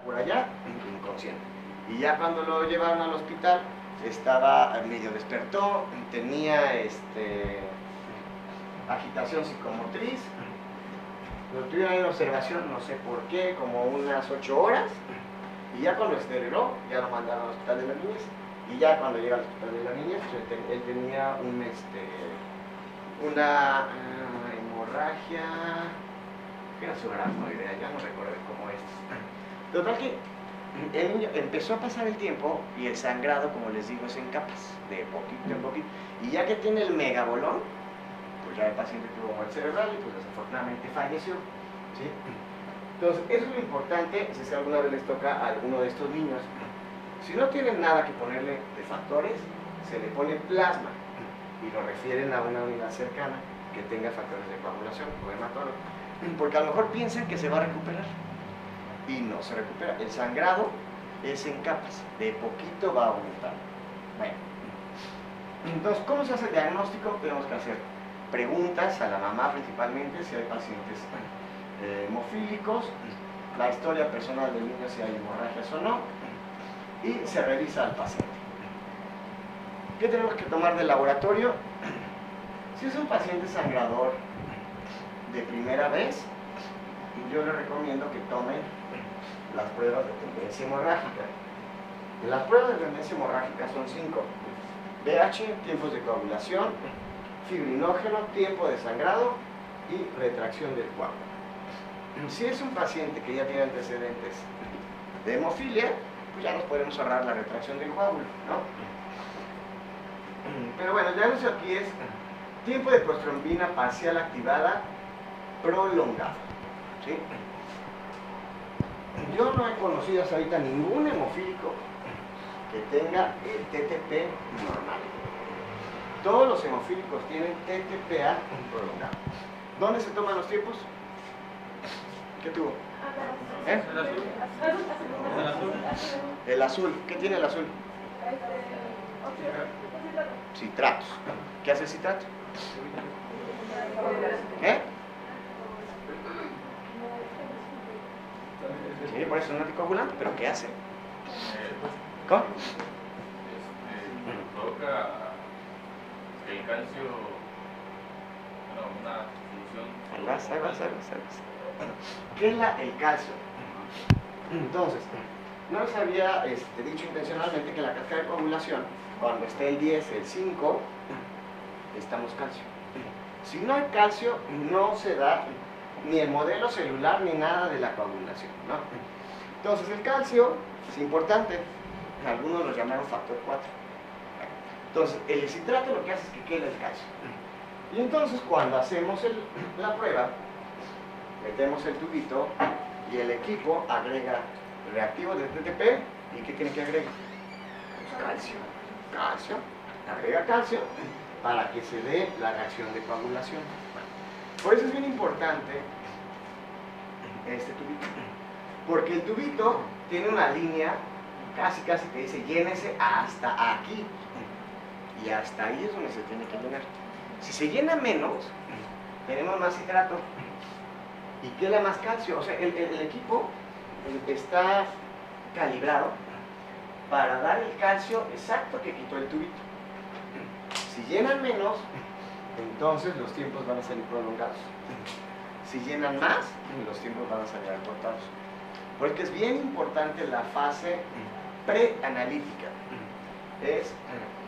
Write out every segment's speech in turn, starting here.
por allá, inconsciente. Y ya cuando lo llevaron al hospital, estaba medio despertó, tenía agitación psicomotriz. Lo tuvieron en observación, no sé por qué, como unas 8 horas. Y ya cuando se deterioró, ya lo mandaron al hospital de la niñez. Y ya cuando llega al hospital de la niñez, él tenía una hemorragia, que era su aracnoidea, ya no recuerdo cómo es. Total que el niño empezó a pasar el tiempo y el sangrado, como les digo, es en capas, de poquito en poquito. Y ya que tiene el megabolón, pues ya el paciente tuvo muerte cerebral y pues desafortunadamente falleció, ¿sí? Entonces, eso es lo importante si alguna vez les toca a alguno de estos niños. Si no tienen nada que ponerle de factores, se le pone plasma y lo refieren a una unidad cercana que tenga factores de coagulación o hematólogo, porque a lo mejor piensan que se va a recuperar y no se recupera. El sangrado es en capas, de poquito va aumentando. Bueno, entonces, ¿cómo se hace el diagnóstico? Tenemos que hacer preguntas a la mamá principalmente, si hay pacientes hemofílicos, la historia personal del niño, si hay hemorragias o no, y se revisa al paciente. ¿Qué tenemos que tomar del laboratorio? Si es un paciente sangrador de primera vez, yo le recomiendo que tomen las pruebas de tendencia hemorrágica. Las pruebas de tendencia hemorrágica son 5: BH, tiempos de coagulación, fibrinógeno, tiempo de sangrado y retracción del coágulo. Si es un paciente que ya tiene antecedentes de hemofilia, pues ya nos podemos ahorrar la retracción del coágulo, ¿no? Pero bueno, el diagnóstico aquí es tiempo de prostrombina parcial activada prolongado, ¿sí? Yo no he conocido hasta ahorita ningún hemofílico que tenga el TTP normal. Todos los hemofílicos tienen TTPA prolongado. ¿Dónde se toman los tiempos? ¿Qué tuvo? ¿Eh? El azul. El azul. ¿Qué tiene el azul? Citratos. ¿Qué hace el citrato? ¿Eh? Sí, por eso es un anticoagulante, pero ¿qué hace? ¿Cómo? Provoca el calcio, bueno, una solución. Ahí vas. ¿Qué es el calcio? Entonces, no les había dicho intencionalmente que en la cascada de coagulación, cuando esté el 10, el 5, necesitamos calcio. Si no hay calcio, no se da ni el modelo celular ni nada de la coagulación, ¿no? Entonces, el calcio es importante. Algunos lo llamaron factor 4. Entonces, el citrato lo que hace es que quede el calcio. Y entonces, cuando hacemos la prueba, metemos el tubito y el equipo agrega reactivos de TTP. ¿Y qué tiene que agregar? Pues calcio. Agrega calcio para que se dé la reacción de coagulación. Por eso es bien importante este tubito, porque el tubito tiene una línea casi que dice llénese hasta aquí, y hasta ahí es donde se tiene que llenar. Si se llena menos, tenemos más citrato y queda más calcio. O sea, el equipo está calibrado para dar el calcio exacto que quitó el tubito. Si llenan menos, entonces los tiempos van a salir prolongados. Si llenan más, los tiempos van a salir acortados. Porque es bien importante la fase preanalítica. Es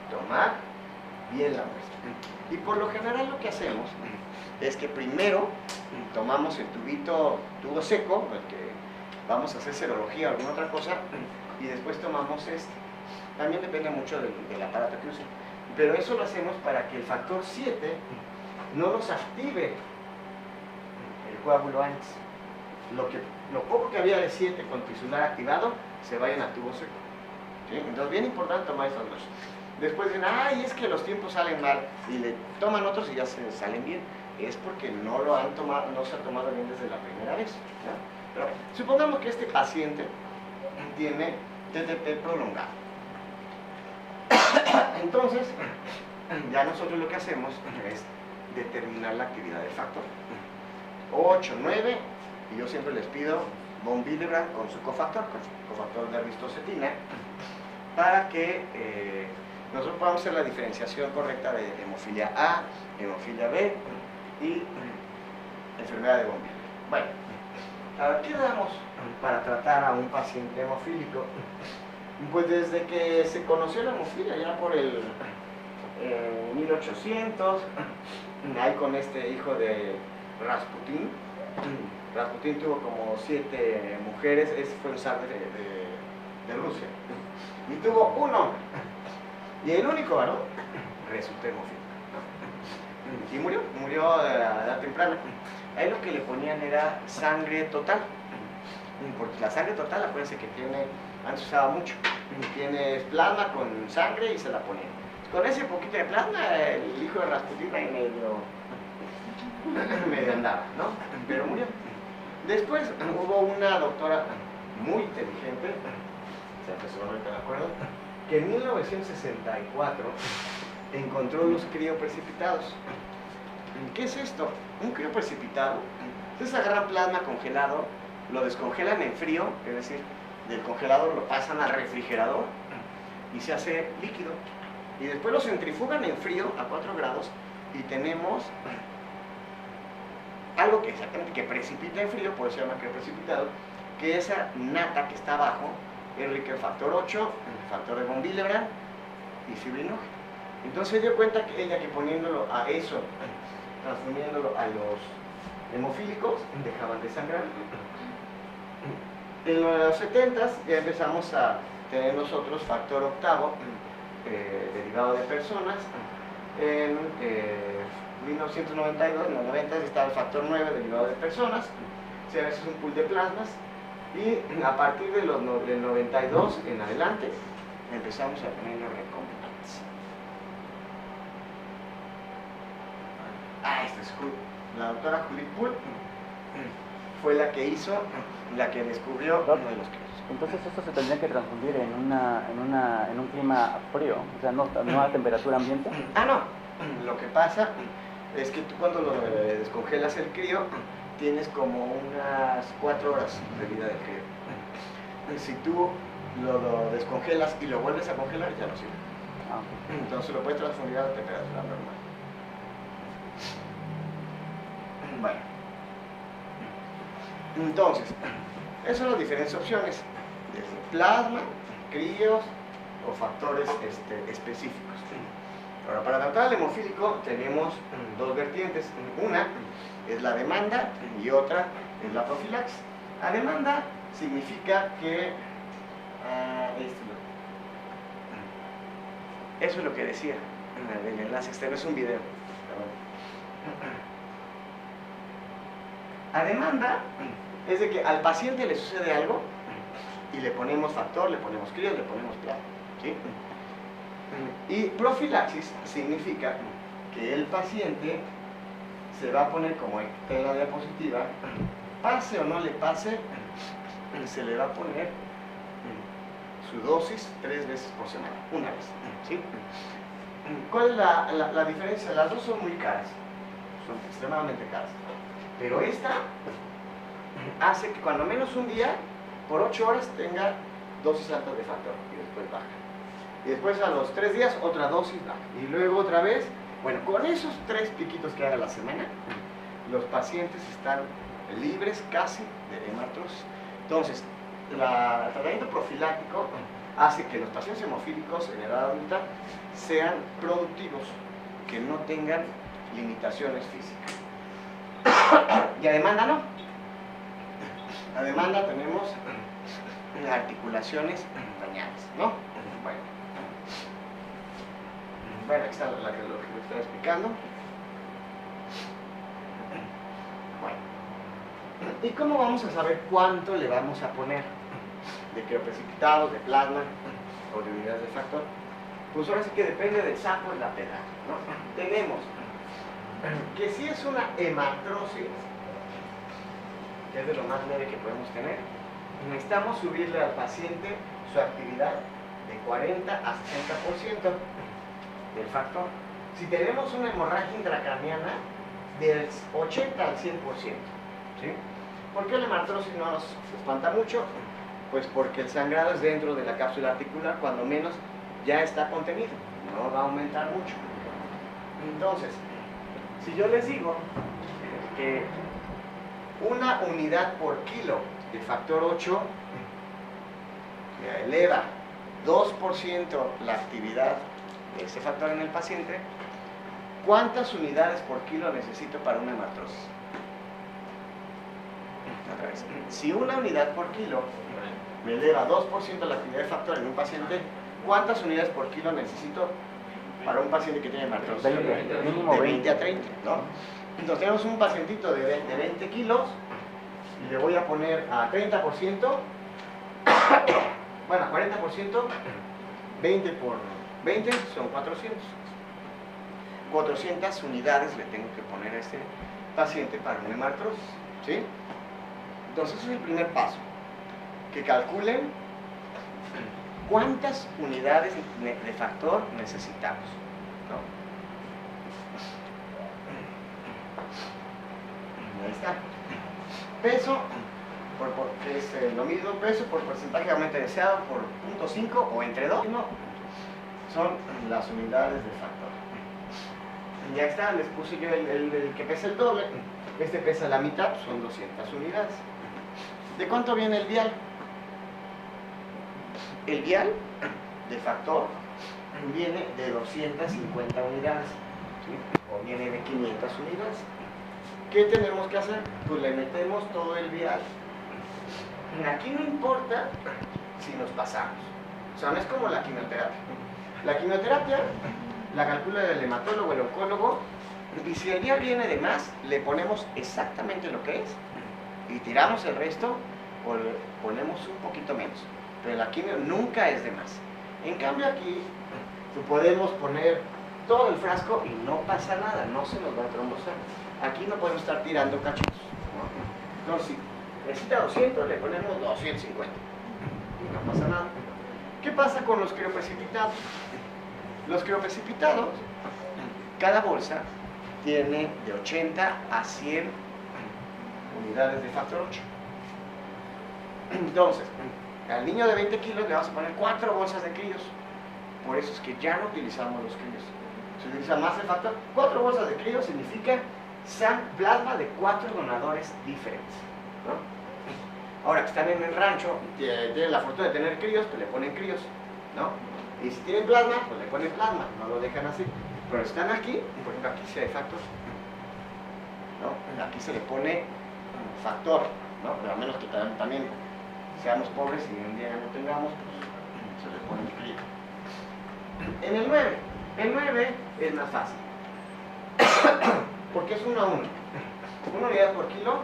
tomar bien la muestra. Y por lo general lo que hacemos es que primero tomamos el tubo seco, el que vamos a hacer serología o alguna otra cosa, y después tomamos este. También depende mucho del aparato que usen. Pero eso lo hacemos para que el factor 7 no nos active el coágulo antes. Lo poco que había de 7 con tisular activado se vayan a tubo seco, ¿sí? Entonces, bien importante tomar esas dos. Después dicen, ay, es que los tiempos salen mal, y le toman otros y ya se salen bien. Es porque no se ha tomado bien desde la primera vez, ¿no? Pero supongamos que este paciente tiene TTP prolongado. Entonces, ya nosotros lo que hacemos es determinar la actividad del factor 8, 9, y yo siempre les pido von Willebrand con su cofactor de ristocetina, para que nosotros podamos hacer la diferenciación correcta de hemofilia A, hemofilia B y enfermedad de von Willebrand. Bueno, ahora, ¿qué damos para tratar a un paciente hemofílico? Pues desde que se conoció la hemofilia, ya por el 1800, ahí con este hijo de Rasputín. Rasputín tuvo como 7 mujeres, ese fue un zar de Rusia, y tuvo un hombre, y el único varón resultó hemofílico, y murió a la edad temprana. Ahí lo que le ponían era sangre total, porque la sangre total, acuérdense que tiene, antes usaba mucho, tiene plasma con sangre y se la ponían. Con ese poquito de plasma, el hijo de Rasputín ahí medio andaba, ¿no? Pero murió. Después hubo una doctora muy inteligente, ahorita me acuerdo, que en 1964 encontró los crioprecipitados. ¿Qué es esto? Un crioprecipitado, ustedes agarran plasma congelado, lo descongelan en frío, es decir, del congelador lo pasan al refrigerador y se hace líquido. Y después lo centrifugan en frío a 4 grados y tenemos algo que exactamente que precipita en frío, por eso se llama crioprecipitado, que esa nata que está abajo es rica en factor 8, el factor de von Willebrand y fibrinógeno. Entonces se dio cuenta que ella, que poniéndolo a eso, transformándolo a los hemofílicos, dejaban de sangrar. En los 70s ya empezamos a tener nosotros factor octavo, derivado de personas. En 1992, en los 90 estaba el factor 9 derivado de personas, a veces un pool de plasmas, y a partir de del 92 en adelante empezamos a tener los recombinantes. Esta es la doctora Judith Poole, fue la que descubrió uno de los crios. Entonces esto se tendría que transfundir en un clima frío, o sea, no a temperatura ambiente. No, lo que pasa es que tú cuando lo descongelas el crío, tienes como unas 4 horas de vida del crío. Si tú lo descongelas y lo vuelves a congelar, ya no sirve. Okay. Entonces lo puedes transfundir a temperatura normal. Bueno, entonces, esas son las diferentes opciones, desde plasma, críos o factores específicos. Ahora, para tratar al hemofílico tenemos 2 vertientes. Una es la demanda y otra es la profilaxis. La demanda significa que eso es lo que decía en el enlace externo, es un video. La demanda es de que al paciente le sucede algo y le ponemos factor, le ponemos críos, le ponemos plasma, ¿sí? Y profilaxis significa que el paciente se va a poner, como está en la diapositiva, pase o no le pase, se le va a poner su dosis 3 veces por semana, una vez, ¿sí? ¿Cuál es la diferencia? Las dos son muy caras, son extremadamente caras, pero esta hace que cuando menos un día, por 8 horas, tenga dosis altas de factor y después baja. Y después a los 3 días otra dosis baja. Y luego otra vez, bueno, con esos 3 piquitos que haga la semana, los pacientes están libres casi de hematrosis. Entonces, el tratamiento profiláctico hace que los pacientes hemofílicos en edad adulta sean productivos, que no tengan limitaciones físicas. Y a demanda no. A demanda tenemos articulaciones dañadas, ¿no? Bueno, aquí está lo que le estoy explicando. Bueno, ¿y cómo vamos a saber cuánto le vamos a poner de crioprecipitados, de plasma o de unidades de factor? Pues ahora sí que depende del saco y la pedra, ¿no? Tenemos que si es una hematrosis, que es de lo más leve que podemos tener, necesitamos subirle al paciente su actividad de 40 a 60% del factor. Si tenemos una hemorragia intracraniana, del 80 al 100%, ¿sí? ¿Por qué la hemartrosis no nos espanta mucho? Pues porque el sangrado es dentro de la cápsula articular, cuando menos ya está contenido, no va a aumentar mucho. Entonces, si yo les digo que una unidad por kilo de factor 8 eleva 2% la actividad de ese factor en el paciente, ¿cuántas unidades por kilo necesito para una hemartrosis? Otra vez. Si una unidad por kilo me eleva 2% la actividad de factor en un paciente, ¿cuántas unidades por kilo necesito para un paciente que tiene hemartrosis? 20, mínimo de 20 a 30, ¿no? Entonces tenemos un pacientito de 20 kilos y le voy a poner a 30%, bueno, a 40%, 20 por 20 son 400. 400 unidades le tengo que poner a este paciente para una hemartrosis, ¿sí? Entonces ese es el primer paso, que calculen cuántas unidades de factor necesitamos, ¿no? Ahí está. Peso, que es lo mismo, peso por porcentaje aumento deseado por 0.5 o entre 2, ¿no? Son las unidades de factor. Ya está, les puse yo el que pesa el doble, este pesa la mitad, son 200 unidades. ¿De cuánto viene el vial? El vial de factor viene de 250 unidades, ¿sí? O viene de 500 unidades. ¿Qué tenemos que hacer? Pues le metemos todo el vial. Aquí no importa si nos pasamos, o sea, no es como la quimioterapia. La quimioterapia la calcula el hematólogo, el oncólogo, y si el vial viene de más, le ponemos exactamente lo que es y tiramos el resto o le ponemos un poquito menos. Pero la quimio nunca es de más. En cambio aquí podemos poner todo el frasco y no pasa nada, no se nos va a trombosar. Aquí no podemos estar tirando cachitos, ¿no? Entonces, si necesita 200, le ponemos 250 y no pasa nada. ¿Qué pasa con los crioprecipitados? Los crioprecipitados, cada bolsa tiene de 80 a 100 unidades de factor 8. Entonces, al niño de 20 kilos le vamos a poner 4 bolsas de críos. Por eso es que ya no utilizamos los críos. Se utiliza más el factor. 4 bolsas de críos significa plasma de 4 donadores diferentes, ¿no? Ahora que están en el rancho, tienen la fortuna de tener críos, pues le ponen críos, ¿no? Y si tienen plasma, pues le ponen plasma, no lo dejan así. Pero están aquí, por ejemplo, aquí sí hay factor, ¿no? Aquí se le pone factor, ¿no? Pero a menos que también seamos pobres y un día no tengamos, pues se le pone el crío. En el 9 es más fácil, porque es 1 a 1. Una unidad por kilo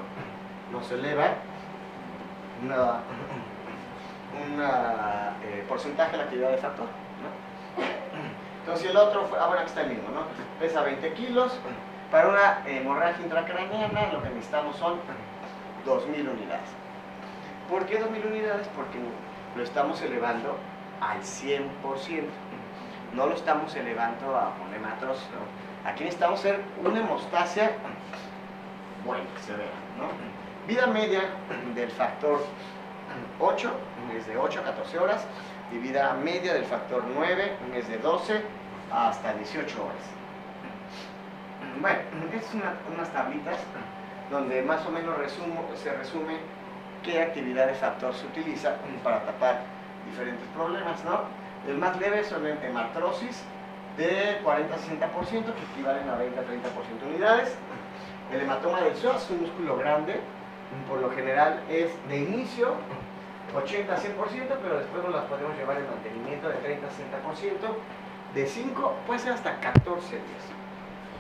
nos eleva porcentaje de la actividad de factor, ¿no? Entonces si el otro, ahora que está el mismo, ¿no? Pesa 20 kilos, para una hemorragia intracraneana lo que necesitamos son 2000 unidades. ¿Por qué 2000 unidades? Porque lo estamos elevando al 100%, no lo estamos elevando a un hematrosis, ¿no? Aquí necesitamos hacer una hemostasia buena, que se vea, ¿no? Vida media del factor 8 es de 8 a 14 horas y vida media del factor 9 es de 12 hasta 18 horas. Bueno, es unas tablitas donde más o menos se resume qué actividad de factor se utiliza para tapar diferentes problemas, ¿no? El más leve son hemartrosis de 40 a 60%, que equivalen a 20 a 30% unidades. El hematoma del psoas es un músculo grande, por lo general es de inicio 80 a 100%, pero después nos las podemos llevar en mantenimiento de 30 a 60%, de 5 puede ser hasta 14 días.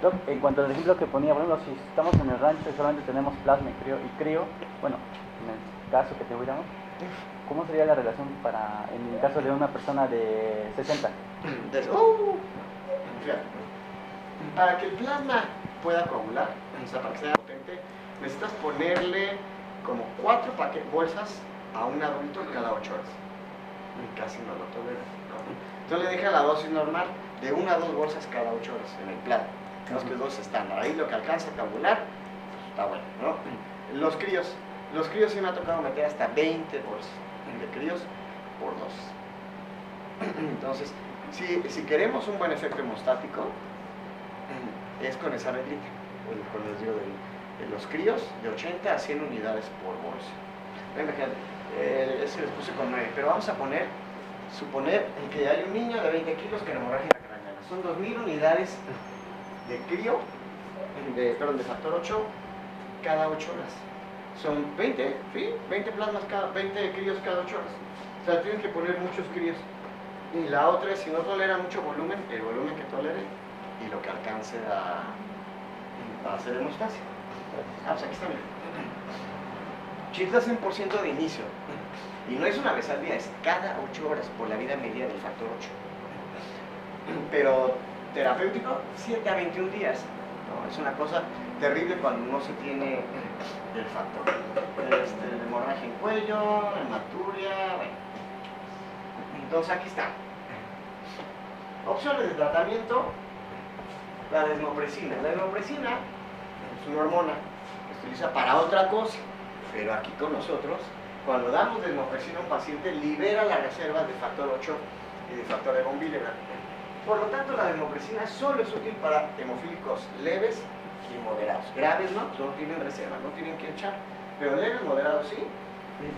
Doc, en cuanto al ejemplo que ponía, por ejemplo, si estamos en el rancho y solamente tenemos plasma y crío, bueno, en el caso que te hubiéramos, ¿cómo sería la relación en el caso de una persona de 60? Para que el plasma pueda coagular, o sea, para que sea potente, necesitas ponerle como 4 bolsas a un adulto cada 8 horas. Y casi no lo tolera, ¿no? Entonces le deja la dosis normal de 1 a 2 bolsas cada 8 horas en el plasma. Los que 2 estándar. Ahí lo que alcanza a coagular, pues, está bueno, ¿no? Los críos Los críos sí me ha tocado meter hasta 20 bolsas de críos por dosis. Entonces, si queremos un buen efecto hemostático, es con esa reglita, con les digo de los críos de 80 a 100 unidades por bolsa. Imagínate, ese les puse con 9, pero vamos a suponer que hay un niño de 20 kilos con hemorragia craneana. Son 2000 unidades de crío, de factor 8 cada 8 horas. Son 20, ¿sí? 20 plasmas 20 críos cada 8 horas. O sea, tienen que poner muchos críos. Y la otra es, si no tolera mucho volumen, el volumen que tolere y lo que alcance a hacer hemostasia. Pues aquí está, mira. Chifla 100% de inicio. Y no es una vez al día, es cada 8 horas por la vida media del factor 8. Pero terapéutico, 7 a 21 días. No, es una cosa terrible cuando no se tiene el factor. Hemorragia en cuello, hematuria, bueno. Entonces aquí está. Opciones de tratamiento. La desmopresina. La desmopresina es una hormona que se utiliza para otra cosa, pero aquí con nosotros, cuando damos desmopresina a un paciente, libera las reservas de factor 8 y de factor de von Willebrand. Por lo tanto, la desmopresina solo es útil para hemofílicos leves y moderados. Graves no tienen reserva, no tienen que echar, pero leves, moderados sí,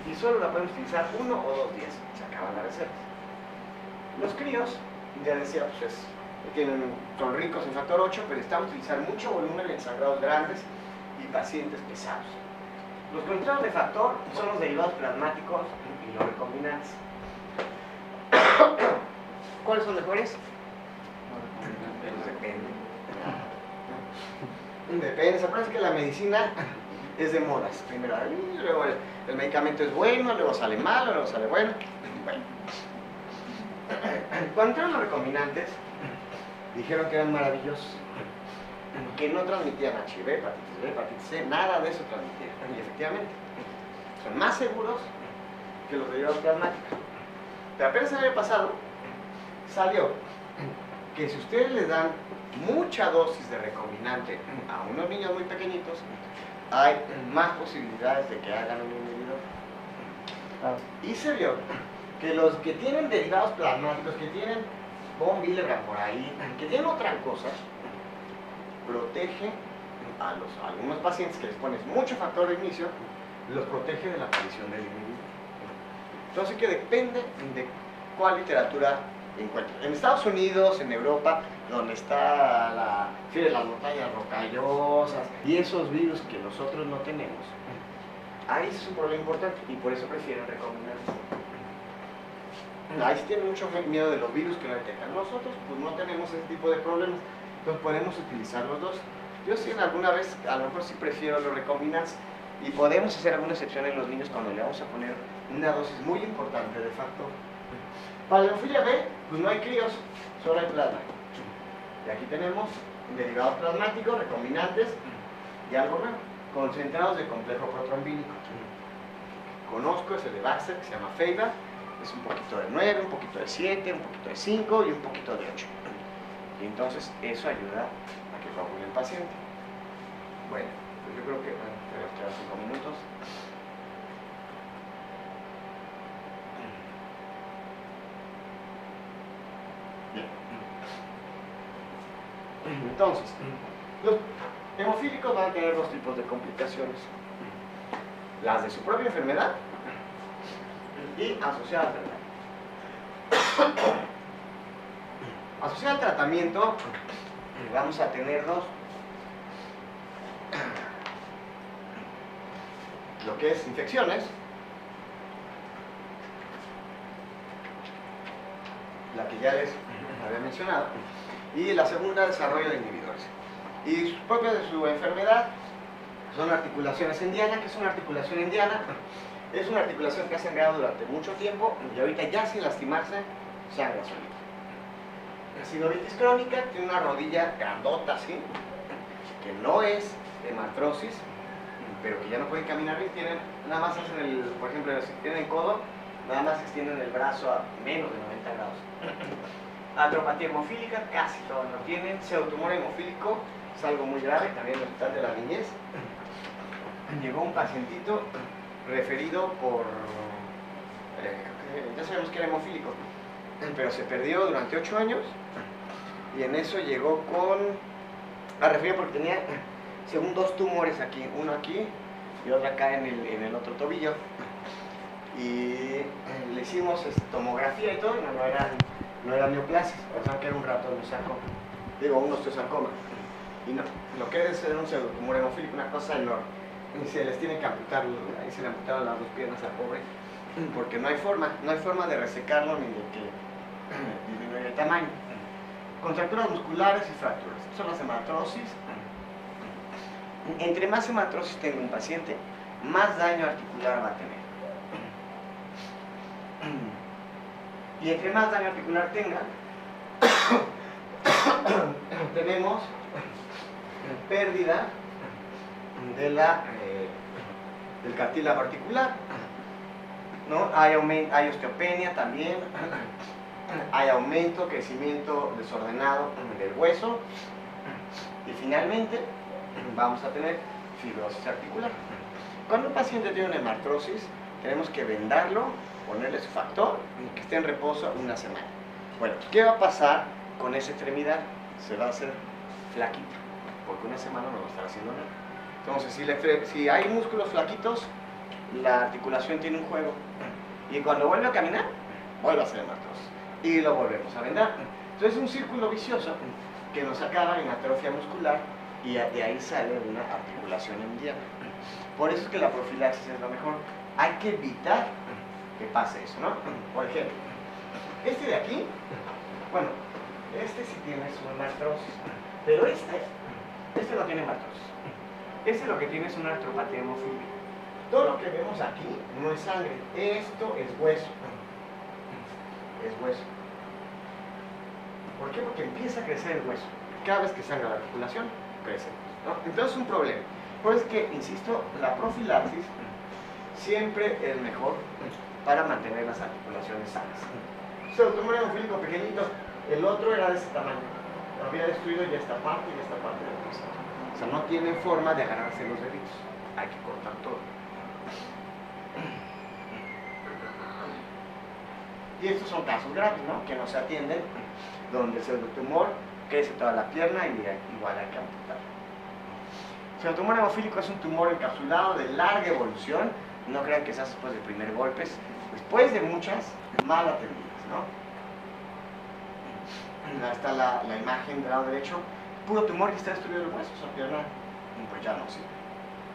y solo la podemos utilizar 1 o 2 días, se acaban las reservas. Los críos, ya decía, pues son ricos en factor 8, pero están utilizando mucho volumen en sangrados grandes y pacientes pesados. Los concentrados de factor son los derivados plasmáticos y los recombinantes. ¿Cuáles son mejores? Depende. ¿Se acuerdan que la medicina es de modas? Primero, luego el medicamento es bueno, luego sale malo, luego sale bueno. Cuando entraron los recombinantes, dijeron que eran maravillosos, que no transmitían HIV, hepatitis B, hepatitis C, nada de eso transmitían. Y efectivamente, son más seguros que los derivados plasmáticos. Pero apenas el año pasado salió que si ustedes le dan mucha dosis de recombinante a unos niños muy pequeñitos, hay más posibilidades de que hagan un inhibidor. Y se vio que los que tienen derivados plasmáticos, que tienen von Willebrand por ahí, que tienen otras cosas, protege a algunos pacientes que les pones mucho factor de inicio, los protege de la aparición del inhibidor. Entonces que depende de cuál literatura encuentre. En Estados Unidos, en Europa, donde está las montañas rocallosas y esos virus que nosotros no tenemos, ahí es un problema importante y por eso prefieren recombinantes. Ahí sí tienen mucho miedo de los virus que no detectan. Nosotros pues no tenemos ese tipo de problemas, entonces podemos utilizar los dos. Yo sí alguna vez, a lo mejor sí prefiero los recombinantes y podemos hacer alguna excepción en los niños cuando le vamos a poner una dosis muy importante de factor. Para la hemofilia B, pues no hay críos, solo hay plasma. Y aquí tenemos derivados plasmáticos, recombinantes y algo nuevo, concentrados de complejo protrombínico. Conozco, es el de Baxter, que se llama Feiba. Es un poquito de 9, un poquito de 7, un poquito de 5 y un poquito de 8. Y entonces eso ayuda a que coagule el paciente. Bueno, pues yo creo que tenemos que dar 5 minutos. Bien. Entonces, los hemofílicos van a tener dos tipos de complicaciones. Las de su propia enfermedad y asociada al tratamiento. Asociada al tratamiento, vamos a tener dos. Lo que es infecciones, la que ya les había mencionado, y la segunda, desarrollo de inhibidores. Y propias de su enfermedad son articulaciones en diana. ¿Qué es una articulación en diana? Es una articulación que ha sangrado durante mucho tiempo y ahorita ya sin lastimarse, sangra solita. La sinovitis crónica tiene una rodilla grandota así, que no es hemartrosis, pero que ya no pueden caminar bien, nada más hacen por ejemplo, si tienen el codo, nada más extienden el brazo a menos de 90 grados. Atropatía hemofílica, casi todos lo tienen. Pseudotumor hemofílico es algo muy grave, también en el hospital de la niñez. Llegó un pacientito referido por, ya sabemos que era hemofílico, pero se perdió durante 8 años y en eso llegó referido porque tenía, según 2 tumores aquí, uno aquí y otro acá en el otro tobillo. Y le hicimos tomografía y todo, no eran neoplasias, pensaban que era un ratonosarcoma, un osteosarcoma. Y no, lo que es un pseudotumor hemofílico, una cosa enorme. Y se les tiene que amputar, ahí se le amputaron las 2 piernas al pobre, porque no hay forma de resecarlo ni de que disminuya el tamaño. Contracturas musculares y fracturas, son las hematrosis. Entre más hematrosis tenga un paciente, más daño articular va a tener. Y entre más daño articular tenga, tenemos pérdida del cartílago articular, ¿no? Hay osteopenia también, hay aumento, crecimiento desordenado del hueso y finalmente vamos a tener fibrosis articular. Cuando un paciente tiene una hemartrosis, tenemos que vendarlo, ponerle su factor y que esté en reposo una semana. Bueno, ¿qué va a pasar con esa extremidad? Se va a hacer flaquita, porque una semana no va a estar haciendo nada. Entonces, si hay músculos flaquitos, la articulación tiene un juego. Y cuando vuelve a caminar, vuelve a hacer hemartrosis. Y lo volvemos a vendar. Entonces es un círculo vicioso que nos acaba en atrofia muscular y de ahí sale una articulación enviada. Por eso es que la profilaxis es lo mejor. Hay que evitar que pase eso, ¿no? Por ejemplo, este de aquí, bueno, este sí tiene su hemartrosis, pero este no tiene hemartrosis. Este lo que tiene es una artropatía hemofílica. Todo lo que vemos aquí no es sangre, esto es hueso. Es hueso. ¿Por qué? Porque empieza a crecer el hueso. Cada vez que sangra la articulación, crece, ¿no? Entonces es un problema. Por eso es que, insisto, la profilaxis siempre es mejor para mantener las articulaciones sanas. Pseudotumor hemofílico pequeñito, el otro era de ese tamaño. Había destruido ya esta parte y esta parte del hueso. O sea, no tienen forma de agarrarse los deditos. Hay que cortar todo. Y estos son casos graves, ¿no? Que no se atienden, donde el pseudotumor crece toda la pierna y igual hay que amputar. El pseudotumor hemofílico es un tumor encapsulado de larga evolución. No crean que sea después del primer golpe, después de muchas mal atendidas, ¿no? Ahí está la imagen del lado derecho. Puro tumor que está destruido el hueso, esa pierna pues ya no sirve.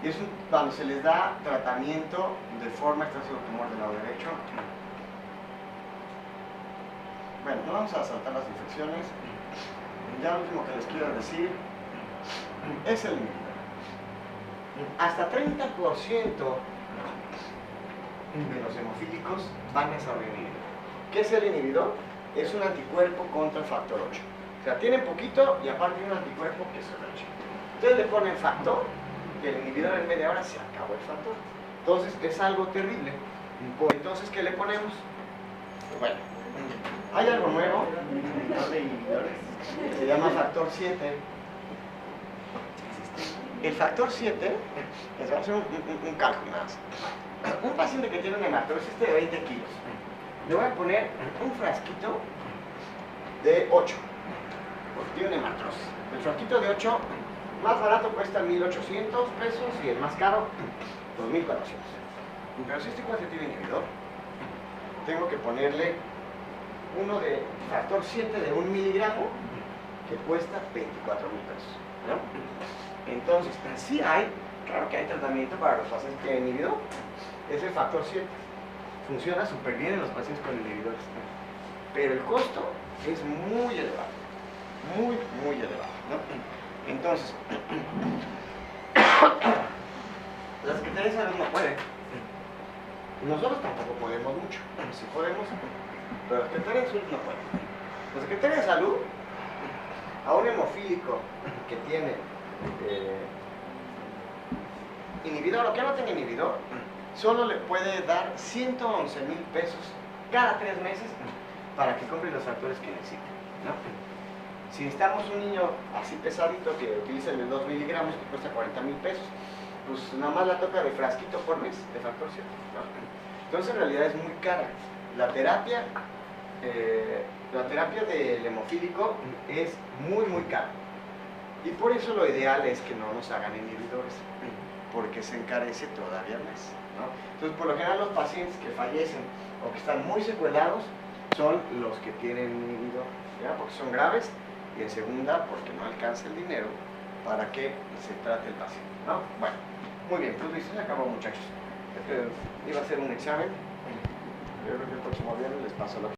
Y es cuando se les da tratamiento de forma, está haciendo tumor del lado derecho. Bueno, no vamos a saltar las infecciones. Ya lo último que les quiero decir es el inhibidor. Hasta 30% de los hemofílicos van a desarrollar inhibidor. ¿Qué es el inhibidor? Es un anticuerpo contra el factor 8. O sea, tienen poquito y aparte tiene un anticuerpo que es el 8. Entonces le ponen factor y el inhibidor en media hora se acabó el factor. Entonces es algo terrible. Entonces, ¿qué le ponemos? Bueno, hay algo nuevo de inhibidores, se llama factor 7. El factor 7, les voy a hacer un cálculo más. Un paciente que tiene una hemartrosis de 20 kilos, le voy a poner un frasquito de 8, porque tiene una hemartrosis. El frasquito de 8, más barato cuesta 1,800 pesos y el más caro, 2,400. Pero si este cuate tiene inhibidor, tengo que ponerle uno de factor 7 de 1 miligramo que cuesta 24,000 pesos, ¿no? Entonces, sí hay, claro que hay tratamiento para los pacientes que tienen inhibidor, es el factor 7. Funciona súper bien en los pacientes con inhibidores, pero el costo es muy elevado, muy, muy elevado, ¿no? Entonces, la Secretaría de Salud no puede. Nosotros tampoco podemos mucho, sí podemos, pero la Secretaría de Salud no puede. La Secretaría de Salud, a un hemofílico que tiene inhibidor o que no tenga inhibidor, solo le puede dar 111,000 pesos cada 3 meses para que compre los factores que necesita, ¿no? Si necesitamos un niño así pesadito que utilice el de 2 miligramos que cuesta 40,000 pesos, pues nada más la toca de frasquito por mes, de factor 7, ¿no? Entonces en realidad es muy cara. La terapia del hemofílico es muy cara. Y por eso lo ideal es que no nos hagan inhibidores, porque se encarece todavía más, ¿no? Entonces por lo general los pacientes que fallecen o que están muy secuelados son los que tienen inhibidor, ¿ya? Porque son graves, y en segunda porque no alcanza el dinero para que se trate el paciente, ¿no? Bueno, muy bien, pues listo, se acabó, muchachos. Iba a hacer un examen. Yo creo que el próximo viernes les paso la